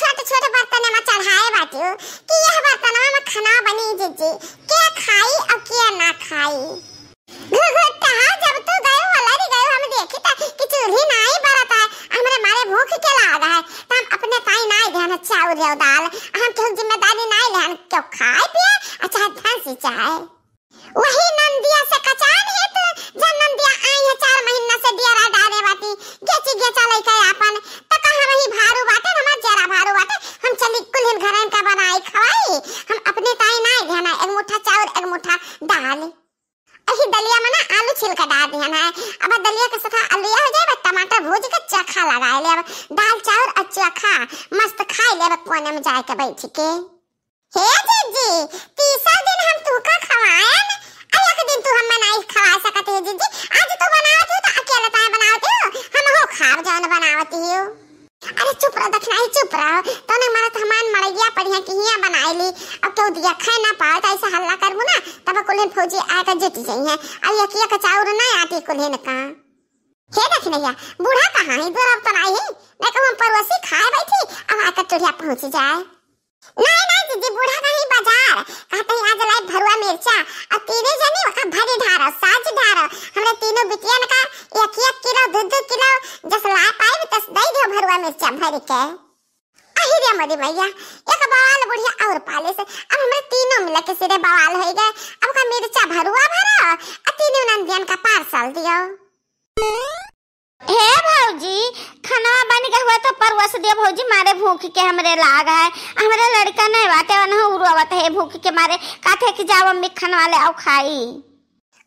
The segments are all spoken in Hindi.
छोटे छोटे बर्तन में चढ़ाए बाटी कि यह बर्तन में खाना बनी जीजी के खाई और के ना खाई। घुघुट्टा जब तू गए वाला रे गए हम देखी था कि चूल्ही नहीं बरता है हमरे मारे भूख के लागा है तो हम अपने ताई नहीं ध्यान चाउर रे दाल हम के जिम्मेदारी नहीं लेन क्यों खाए पिए अच्छा फंसी चाहे वही नंदिया से कचान है तो जब नंदिया आई है 4 महीना से दिया डारे बाटी गेची गेचा लेके अपन त कहां रही भारू बाटे हमार जरा भारू बाटे हम चली कुल्हन घरन का बनाई खवाई हम अपने ताई नहीं ध्यान एक मुट्ठा चाउर एक मुट्ठा दाल अही दलिया में ना आलू छिलका डाल ध्यान है अब दलिया के साथ आलू हो जाए टमाटर भूज के चखा लगा ले दाल चाउर और चखा मस्त खाई ले कोने में जाके बैठ के हे जीजी तीसरा दिन हम तू का खवाया ना एक दिन तू हम नहीं खवा सकते जीजी आज तू बनावती हो तो अकेला ताई बनावती हो हम हो खाब जान बनावती हो। अरे चुप रह दखना ही चुप रह तो ने मारा सामान मड़िया पड़िया कि हिया बनाई ली अब तो दिया खाए ना पाओ तो ऐसा हल्ला करबू ना तब कुल्हन फौजी आकर जुट जाई है अब ये किया का चाउर नहीं आती कुल्हन का हे दखनैया बूढ़ा कहां है इधर अब तो नहीं है मैं कहूं परवसी खाए बैठी अब आकर टोरिया पहुंच जाए नहीं दीदी बूढ़ा नहीं बाजार कहते हैं आज लाई भरुआ मिर्चा और तीने जनी ओका भरी ढारो साज ढारो हमरे तीनों बिटियन का 1-1 किलो 2-2 किलो जस ला पाई तस दई दो भरुआ मिर्चा भर के अहि रे मरी भैया एक बवाल बुढ़िया और पाले से अब हमरे तीनों मिला के सिरे बवाल हो गए अब का मिर्चा भरुआ भरो और तीनों नंदियन का पार्सल दियो। हे भौजी खाना बन गया हुआ तो परवस दिया भौजी मारे भूख के हमरे लाग है हमरे लड़का नहीं बाटे वना उड़वत है भूख के मारे काथे कि जाव मम्मी खाना वाले आओ खाई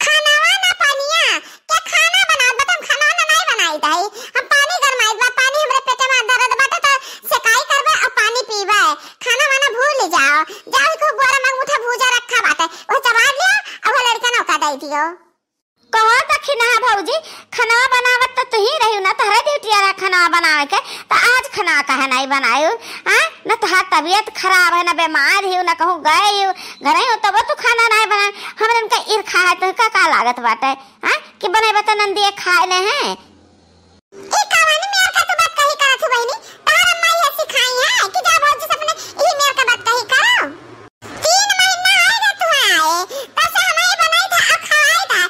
खाना वाला पानिया के खाना बना बतम खाना वाला नहीं बनाई दाई हम पानी गरमाई बा पानी हमरे पेट में दर्द बाटे तो सेकाई करबे और पानी पीबे खाना वाला भूल जाओ को बोरा में मुठा भूजा रखा बाटे वो चबा लियो और वो लड़का न का दई दियो कहो दखिना भौजी खाना बनावत तो तू ही रही ना तहरा ड्यूटी आ खाना बनावे के तो आज खाना काहे नहीं बनायो हां न तहार तबीयत खराब है ना बीमार ही ना कहूं गए घरे हो तब तू खाना नहीं बना हमरन का ईर्खा है तो का लागत बाटे हां कि बनाए बता नंदी खाए ले हैं ई कहानी मेर का तो बात कही करत हो बहनी तारा माई ऐसी खाई है कि जा भौजी सपने ई मेर का बात कही करो 3 महीना आएगा तू आए तब से हमें बनाई था अब खवाई था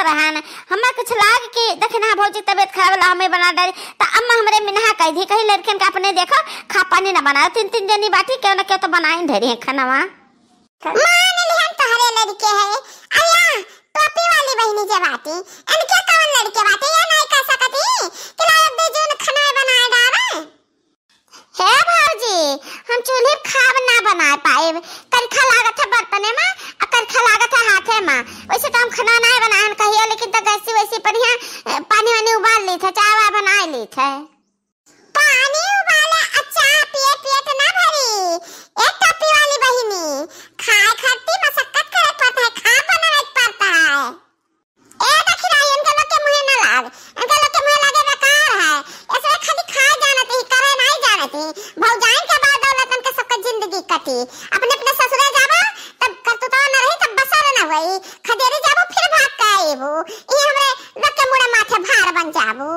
रहन हमरा कुछ लाग के देखना भौजी तबीयत खराब ला हमें बना डाली त अम्मा हमरे मिनहा कह दी कहीं लड़कन का अपने देखो खा पानी ना बनाओ 3-3 जनी बाटी क्यों ना क्यों तो बनाई धरी है खानावा मान ली हम तोहरे लड़के है आया टोपी वाली बहनी जे बाटी इनके कौन लड़के बाटी ये नहीं कह सकती कि ला दे जोन खाना बनाए डारे हे भौजी हम चूल्हे खाब ना बना पाए करखा लागत है बर्तन में और करखा लागत है हाथे में वैसे तो हम खाना नहीं बनान कहियो लेकिन तो गैसी वैसी बढ़िया पानी वानी उबाल ली थे चाय बना ली थे पानी उबाले अच्छा पिए पिए तो ना भरी एक टोपी वाली बहिनी खाए खट्टी मशक्कत करे पड़ता है खा बनावे पड़ता है ए दखिना इनके लोग के मुंह ना लाग इनके लोग के मुंह लागे बेकार है ऐसे खाली खा जानत ही करे नहीं जानत ही भौजाइन के बाद दौलतन के सबका जिंदगी कटी अपने अपने ससुरे जाबो तब करतुता न रही तब बसर न होई खदेरी जाबो फिर भाग के आइबो ई हमरे लोग के मुड़े माथे भार बन जाबो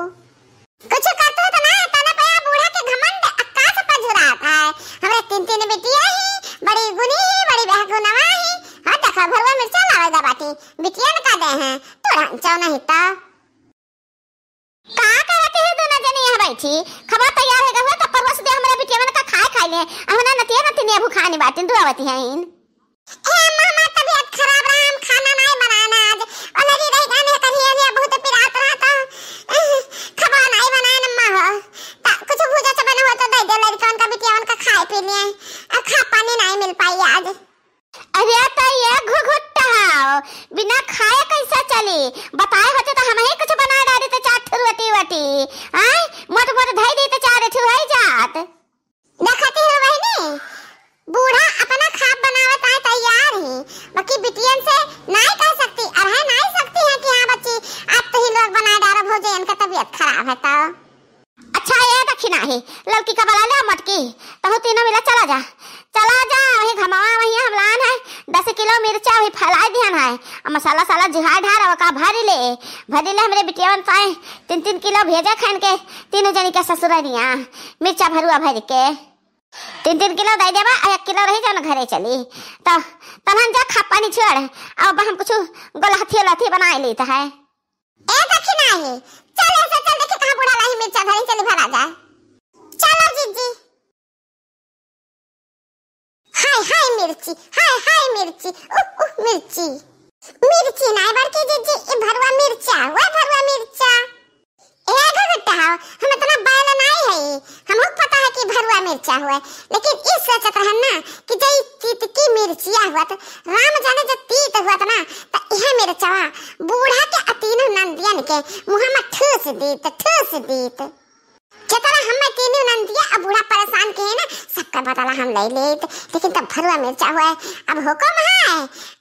कुछ करतु तो ना तना पे बूढ़ा के घमंड आकाश पर झुराता है हमरे 3-3 बेटियां ही बड़ी गुनी ही बड़ी बहगुनवा ही हां देखा भरवा मिर्चा लावे दा बाटी बिटियां न का दे हैं तो रंचो नहीं ता का करते है दोनों जनी यहां बैठी खबर तैयार है हुआ तो परवस दे हमरे बिटिया मन का खाए ले हमना नतिया नतिया भूखानी बाटी दुआवती है इन ए मामा तबीयत खराब रहा हम खाना नहीं बनाना आज अलरी रह गाने करिए ये बहुत पिरात रहता खबर नहीं बनाना अम्मा हो ता कुछ भूजा से बना हो तो दे दे लड़कन का बिटिया उनका खाए पी लिए अब खा पानी नहीं मिल पाई आज अरे तो ये घुघुट्टा बिना खाए कैसे चली बताए होते तो हम ही कुछ बना डाली तो चाट रोटी वटी हां मोट मोट धई दी तो चार ठु हो जात देखती हो बहनी बूढ़ा अपना खाब बनावत आए तैयार ही बाकी बिटियन से नहीं कह सकती और है नहीं सकती है कि हां बच्ची आज तो ही लोग बना डारा भोजे इनका तबीयत खराब है तो अच्छा ये दखिना ही लड़की का बला ले मटकी तो तीनों मिला चला जा वही घमावा वही हमलान है 10 किलो मिर्चा वही फैला दिहन है मसाला साला जुहार ढार का भरी ले हमरे बिटियावन पाए 3-3 किलो भेजा खान के तीनों जनी के ससुरनिया मिर्चा भरुआ भर के 3-3 किलो दे देबा 1 किलो रही जाओ घरे चली तो तहन जा खा पानी छोड़ अब हम कुछ गोलहथी लथी बना लेता है। ए देखी नहीं चल ऐसे चल देखे कहां बुढ़ा लाई मिर्चा धरी चली भरा जाए। चलो जीजी। हाय मिर्ची हाय मिर्ची मिर्ची मिर्ची नहीं बड़की जीजी ये भरुआ मिर्चा हुआ भरुआ मिर्चा ए घगटा हम इतना बाल नहीं है हमको पता है कि भरुआ मिर्चा हुआ लेकिन इस सोचत रहन ना कि जई तीत की मिर्चिया हुआ तो राम जाने जो तीत हुआ था ना तो यह मिर्चा बूढ़ा के अतीनो नंदियन के मुंह में ठूस दीत जितना हम तीनों नंदिया अब बूढ़ा परेशान के है ना सबका बदला हम ले लेते लेकिन तब भरुआ मिर्चा हुआ अब हुक्म है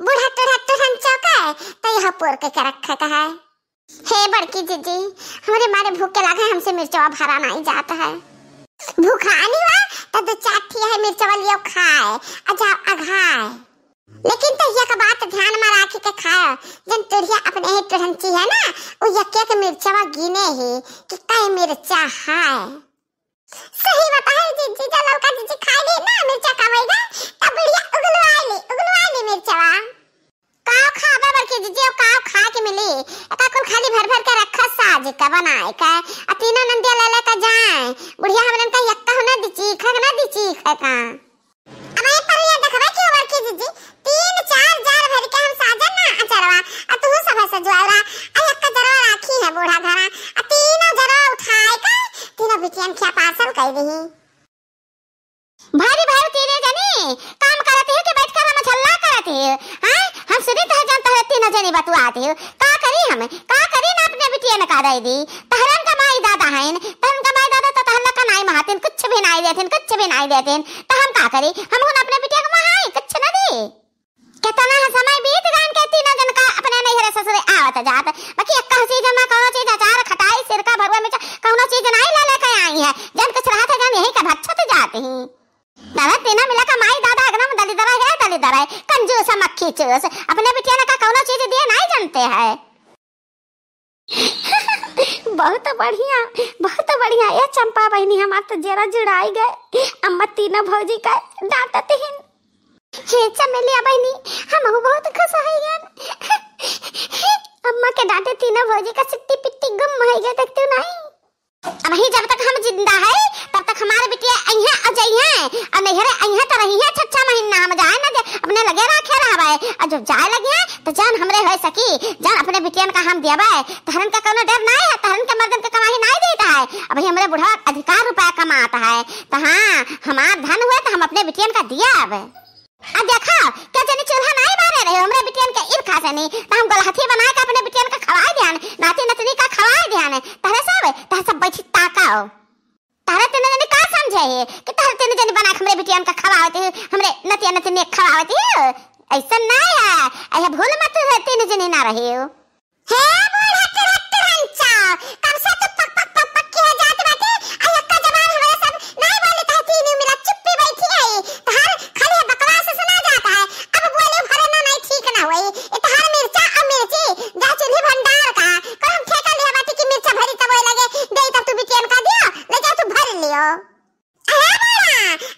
बूढ़ा तुरंत चौका तो यह पोर के रखा है। हे बड़की जीजी हमारे मारे भूख लगा हमसे मिर्चवा भरा नहीं जाता है। भूखा नहीं हुआ तो 2 चाटी है मिर्चवा लियो खाए अच्छा अघाए लेकिन तो यह का बात ध्यान में रखी के खाए जन तुरिया अपने ही तुरंती है ना वो यके के मिर्चवा गिने ही कि कई मिर्चा है। सही बताए जीजी जब लड़का जीजी खाए ले ना मिर्चा खावेगा तब बढ़िया उगलवाई ले मिर्चवा काव खाबा बड़की जीजी और काव खा के मिली का कुल खाली भर के रखा साज का बनाए का तीनों नंदिया ले का जाए बुढ़िया हमन का यक्का होना दिची खगना दिची का अब ये पर ये देखबे क्यों बड़की जीजी 3-4 जार भर के हम साजन ना अचरवा आ तू सब सजवाला आ यक्का जरा राखी है बूढ़ा घरा आ तीनों जरा उठाए का तीनों बिटियन क्या पार्सल कर दी भारी तीनों जनी काम करते है कि बैठ कर हम छल्ला करते है हां हम सुनी तो जानता है तीनों जनी बतू आती है का करी हम का करी ना अपने बिटिया ने का दे दी तहरन का माई दादा है तहरन का माई दादा तो तहरन का नाई महातिन कुछ भी नहीं देते तो हम का करी हम हुन अपने बिटिया को महाई कुछ न दी कितना समय बीत गन के तीनों जन का अपने नहीं रे ससुरे आवत जात बाकी एक हसी जमा कौनो चीज अचार खटाई सिरका भरुआ में कौनो चीज नहीं ले लेके आई है जन कुछ रहा था जन यही का भच्छत जाते हैं दादा तीनों मिला का माई दादा एकदम दलिदरा है कंजूस मक्खी चूस अपने बिटिया ने का कौनो चीज दिए नहीं जानते हैं। बहुत बढ़िया ये चंपा बहनी हमार तो जरा जुड़ाई गए अम्मा तीनों भौजी का डांटते हैं हे चमेलिया बहनी हम बहुत खुश है यार अम्मा के डांटे तीनों भौजी का सिट्टी पिट्टी गुम हो गए देखते नहीं अब ही जब तक हम जिंदा है तब तक हमारे बिटिया अइहा आ जाइए और नहीं रे अइहा तो रही है 6 महीना हम जाए ना अपने लगे रखे रहबे और जब जाए लगिया तो जान हमरे हो सकी जान अपने बिटियन का हम देबे तहरन का कोनो डर नहीं है तहरन के मर्दन के कमाई नहीं देता है अब हमरे बुढ़ा अधिकार रुपया कमाता है तो हां हमार धन हुए तो हम अपने बिटियन का दिया अब देखा क्या जनी चूल्हा नहीं बारे रहे हमरे बिटियन के इर खासे नहीं तो हम गलहथी बना के अपने बिटियन का खवाए ध्यान नाती नतनी का खवाए ध्यान तहरे सब बैठी ताकाओ तारे तेने जनी का समझे है कि तारे तेने जनी बना के हमरे बिटियन का खवावती हमरे नतिया नतनी खवावती ऐसा नहीं है ऐसा भूल मत तेने जनी ना रही हो हे बूढ़ा तुरंचा कब से तो पक के जात बाटे अयक्का जबान हमारे सब नहीं बोले था तीनों मेरा चुप्पी बैठी है तहार खाली बकवास सुना जाता है अब बोले भरे ना नहीं ठीक ना होई ए तहार मिर्चा और मिर्ची जा चूल्हे भंडार का करम ठेका लिया बाटी की मिर्चा भरी तब लगे दे तब तू बिटियन का दियो ले जा तू भर लियो अरे बड़ा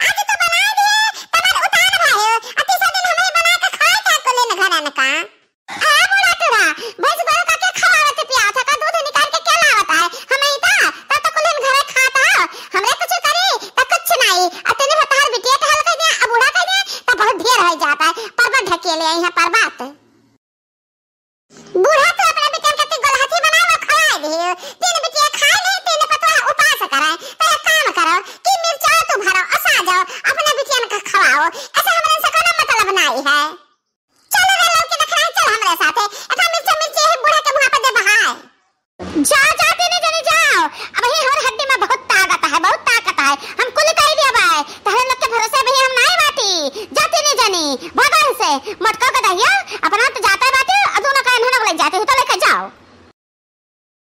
आज तो बना दे तब उतार भाई अति से दिन हमें बना के खाए क्या को लेने घरन का अरे बड़ा तुरा बस बड़ा का के खवावत पिया था का दूध निकाल के क्या लावता है हमें इता तब तक लेन घरे खाता हमरे कुछ करे त कुछ नहीं अतने हतार बिटिया के हल कर दिया अब बूढ़ा कर दिया तब बहुत ढेर हो जाता है पर्वत ढकेले यहां पर बात बूढ़ा तो अपने बिटिया के गोलहथी बनावे खवा दे तीन बिटिया खा ले तीन पतवा उपास करे तो एक काम करो कि मिर्चा तो भरो असा जाओ अपने बिटिया का खवाओ ऐसा हमरे से कोनो मतलब नहीं है चलो रे लोग के दिखाए चल हमरे साथे एटा मिर्ची है बूढ़ा के मुंह पर दे बहाए जा तीन जने जाओ अब ही हमारे हड्डी में बहुत ताकत है हम कुल कह दिया भाई तहरे लोग के भरोसे भी हम नहीं बाटी जा तीन जनी भगवान से मटका का दहिया अपना तो जाता